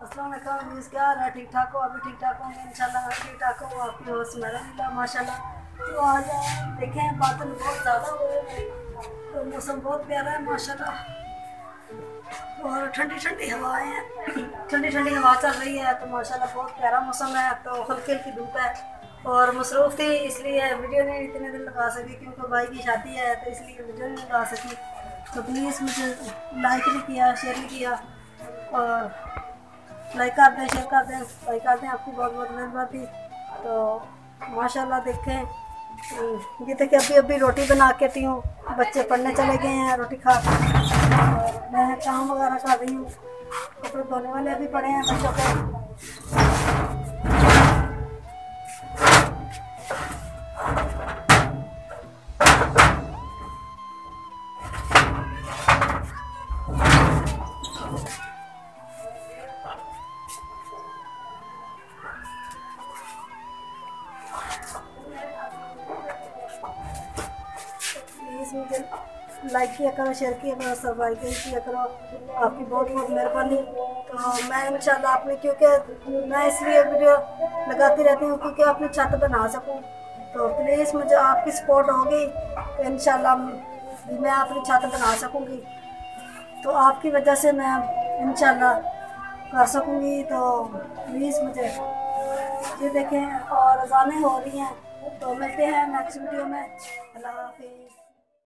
अस्सलाम वालेकुम न्यूज़, क्या हाल है? ठीक ठाक हो? अभी ठीक ठाक होंगे इंशाल्लाह। मैं ठीक ठाक हूँ। आपकी होस्ट मेरा माशाल्लाह। तो आज देखें बादल बहुत ज़्यादा हुए हैं, तो मौसम बहुत प्यारा है माशाल्लाह, और ठंडी ठंडी हवाएं हैं। ठंडी ठंडी हवा चल रही है, तो माशाल्लाह बहुत प्यारा मौसम है। तो हल्की हल्की धूप है और मसरूफ़ थी, इसलिए वीडियो नहीं इतने दिन लगा सकी, क्योंकि भाई की शादी है, तो इसलिए वीडियो नहीं लगा सकी। तो प्लीज़ मुझे लाइक नहीं किया, शेयर नहीं किया, और लाइक कर दें, शेयर कर दें, लाइक कर दें, आपकी बहुत बहुत मेहरबानी। तो माशाल्लाह देखें, ये देखिए अभी अभी रोटी बना के हटी हूँ, बच्चे पढ़ने चले गए हैं रोटी खा के, और मैं काम वगैरह कर रही हूँ। कपड़े धोने वाले अभी पड़े हैं बच्चों के। प्लीज़ मुझे लाइक किया करो, शेयर किया करो, सब्सक्राइब किया करो, आपकी बहुत बहुत मेहरबानी। तो मैं इंशाल्लाह अपनी, क्योंकि मैं इसलिए वीडियो लगाती रहती हूँ क्योंकि अपनी छत बना सकूँ। तो प्लीज़ मुझे आपकी सपोर्ट होगी तो इंशाल्लाह मैं अपनी छत बना सकूँगी, तो आपकी वजह से मैं इंशाल्लाह कर सकूँगी। तो प्लीज़ मुझे ये देखें, और अज़ानें हो रही हैं। तो मिलते हैं नेक्स्ट वीडियो में। अल्लाह हाफिज़।